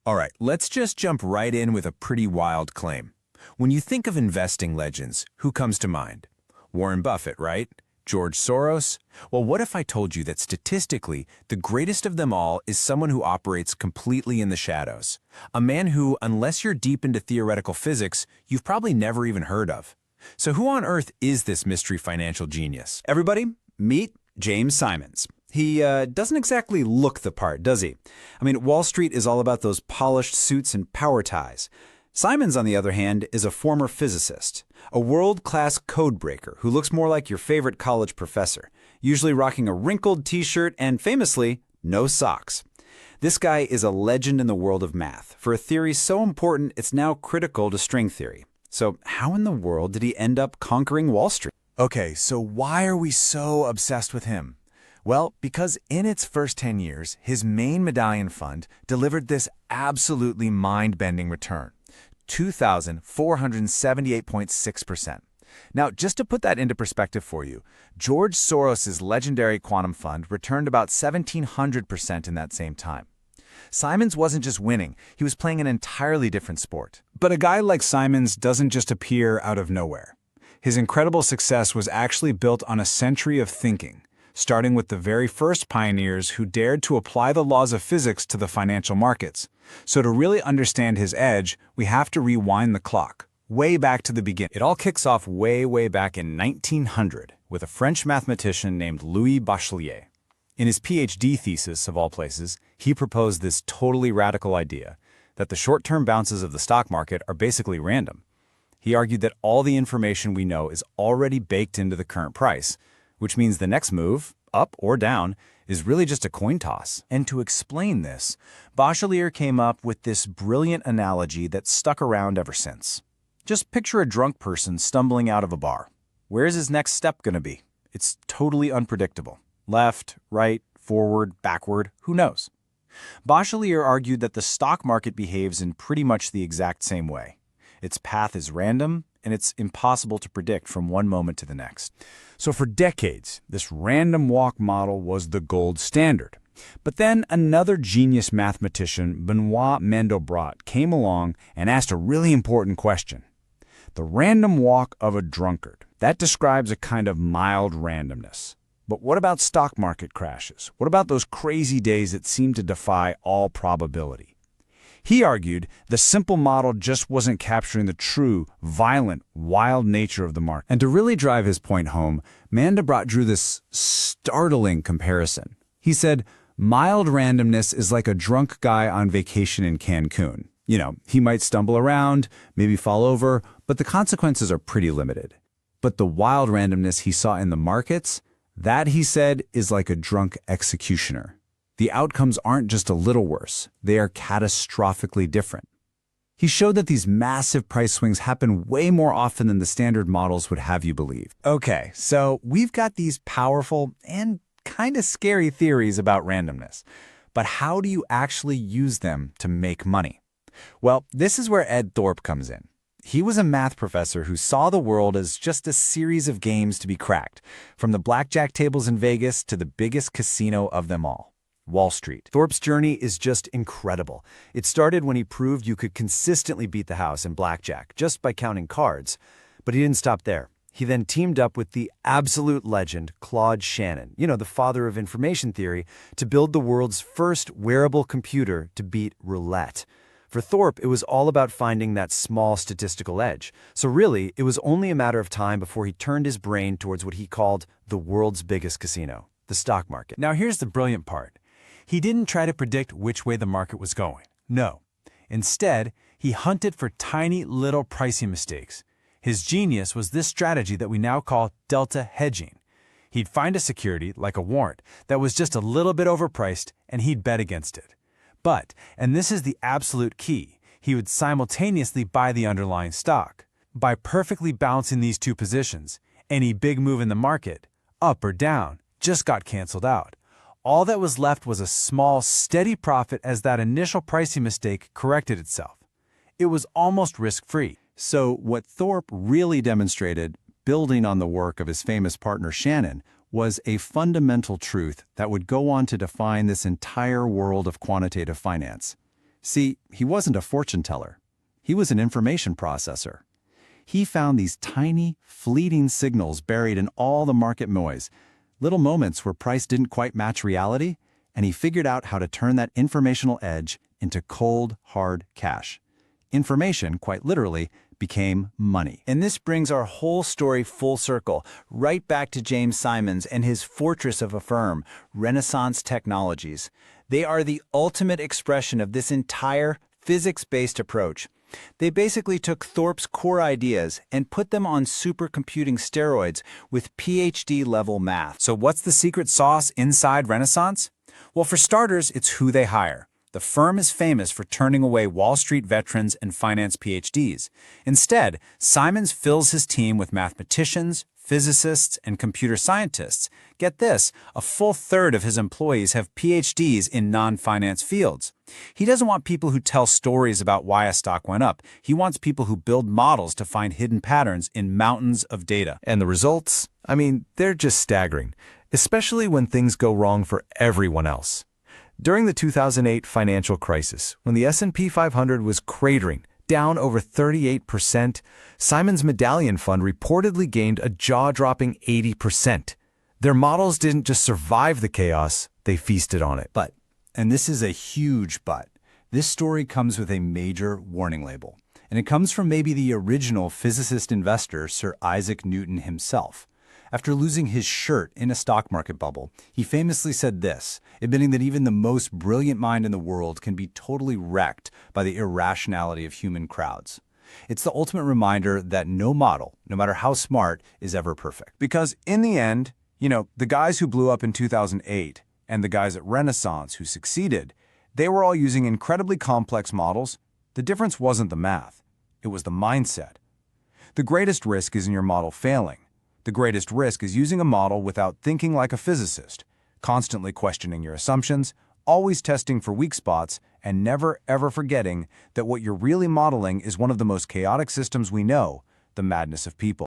All right, let's just jump right in with a pretty wild claim. When you think of investing legends, who comes to mind? Warren Buffett, right? George Soros? Well, what if I told you that statistically, the greatest of them all is someone who operates completely in the shadows? A man who, unless you're deep into theoretical physics, you've probably never even heard of. So who on earth is this mystery financial genius? Everybody, meet James Simons. He doesn't exactly look the part, does he? I mean, Wall Street is all about those polished suits and power ties. Simons, on the other hand, is a former physicist, a world-class codebreaker who looks more like your favorite college professor, usually rocking a wrinkled t-shirt and, famously, no socks. This guy is a legend in the world of math, for a theory so important it's now critical to string theory. So how in the world did he end up conquering Wall Street? Okay, so why are we so obsessed with him? Well, because in its first 10 years, his main Medallion Fund delivered this absolutely mind-bending return, 2,478.6%. Now, just to put that into perspective for you, George Soros' legendary quantum fund returned about 1,700% in that same time. Simons wasn't just winning, he was playing an entirely different sport. But a guy like Simons doesn't just appear out of nowhere. His incredible success was actually built on a century of thinking, starting with the very first pioneers who dared to apply the laws of physics to the financial markets. So to really understand his edge, we have to rewind the clock, way back to the beginning. It all kicks off way back in 1900 with a French mathematician named Louis Bachelier. In his PhD thesis, of all places, he proposed this totally radical idea that the short-term bounces of the stock market are basically random. He argued that all the information we know is already baked into the current price, which means the next move, up or down, is really just a coin toss. And to explain this, Bachelier came up with this brilliant analogy that's stuck around ever since. Just picture a drunk person stumbling out of a bar. Where's his next step going to be? It's totally unpredictable. Left, right, forward, backward, who knows? Bachelier argued that the stock market behaves in pretty much the exact same way. Its path is random, and it's impossible to predict from one moment to the next. So for decades, this random walk model was the gold standard. But then another genius mathematician, Benoit Mandelbrot, came along and asked a really important question. The random walk of a drunkard. That describes a kind of mild randomness. But what about stock market crashes? What about those crazy days that seem to defy all probability? He argued the simple model just wasn't capturing the true, violent, wild nature of the market. And to really drive his point home, Mandelbrot drew this startling comparison. He said, mild randomness is like a drunk guy on vacation in Cancun. You know, he might stumble around, maybe fall over, but the consequences are pretty limited. But the wild randomness he saw in the markets, that, he said, is like a drunk executioner. The outcomes aren't just a little worse, they are catastrophically different. He showed that these massive price swings happen way more often than the standard models would have you believe. Okay, so we've got these powerful and kind of scary theories about randomness. But how do you actually use them to make money? Well, this is where Ed Thorp comes in. He was a math professor who saw the world as just a series of games to be cracked, from the blackjack tables in Vegas to the biggest casino of them all, Wall Street. Thorp's journey is just incredible. It started when he proved you could consistently beat the house in blackjack just by counting cards. But he didn't stop there. He then teamed up with the absolute legend Claude Shannon, the father of information theory, to build the world's first wearable computer to beat roulette. For Thorp, it was all about finding that small statistical edge. So really, it was only a matter of time before he turned his brain towards what he called the world's biggest casino, the stock market. Now here's the brilliant part. He didn't try to predict which way the market was going. No. Instead, he hunted for tiny little pricing mistakes. His genius was this strategy that we now call delta hedging. He'd find a security, like a warrant, that was just a little bit overpriced, and he'd bet against it. But, and this is the absolute key, he would simultaneously buy the underlying stock. By perfectly balancing these two positions, any big move in the market, up or down, just got canceled out. All that was left was a small, steady profit as that initial pricing mistake corrected itself. It was almost risk-free. So what Thorp really demonstrated, building on the work of his famous partner Shannon, was a fundamental truth that would go on to define this entire world of quantitative finance. See, he wasn't a fortune teller. He was an information processor. He found these tiny, fleeting signals buried in all the market noise, little moments where price didn't quite match reality, and he figured out how to turn that informational edge into cold, hard cash. Information, quite literally, became money. And this brings our whole story full circle, right back to James Simons and his fortress of a firm, Renaissance Technologies. They are the ultimate expression of this entire physics-based approach. They basically took Thorp's core ideas and put them on supercomputing steroids with PhD-level math. So what's the secret sauce inside Renaissance? Well, for starters, it's who they hire. The firm is famous for turning away Wall Street veterans and finance PhDs. Instead, Simons fills his team with mathematicians, physicists, and computer scientists. Get this, a full third of his employees have PhDs in non-finance fields. He doesn't want people who tell stories about why a stock went up. He wants people who build models to find hidden patterns in mountains of data. And the results? I mean, they're just staggering, especially when things go wrong for everyone else. During the 2008 financial crisis, when the S&P 500 was cratering, down over 38%, Simon's Medallion Fund reportedly gained a jaw-dropping 80%. Their models didn't just survive the chaos, they feasted on it. But, and this is a huge but, this story comes with a major warning label. And it comes from maybe the original physicist investor, Sir Isaac Newton himself. After losing his shirt in a stock market bubble, he famously said this, admitting that even the most brilliant mind in the world can be totally wrecked by the irrationality of human crowds. It's the ultimate reminder that no model, no matter how smart, is ever perfect. Because in the end, the guys who blew up in 2008 and the guys at Renaissance who succeeded, they were all using incredibly complex models. The difference wasn't the math, it was the mindset. The greatest risk is in your model failing. The greatest risk is using a model without thinking like a physicist, constantly questioning your assumptions, always testing for weak spots, and never ever forgetting that what you're really modeling is one of the most chaotic systems we know, the madness of people.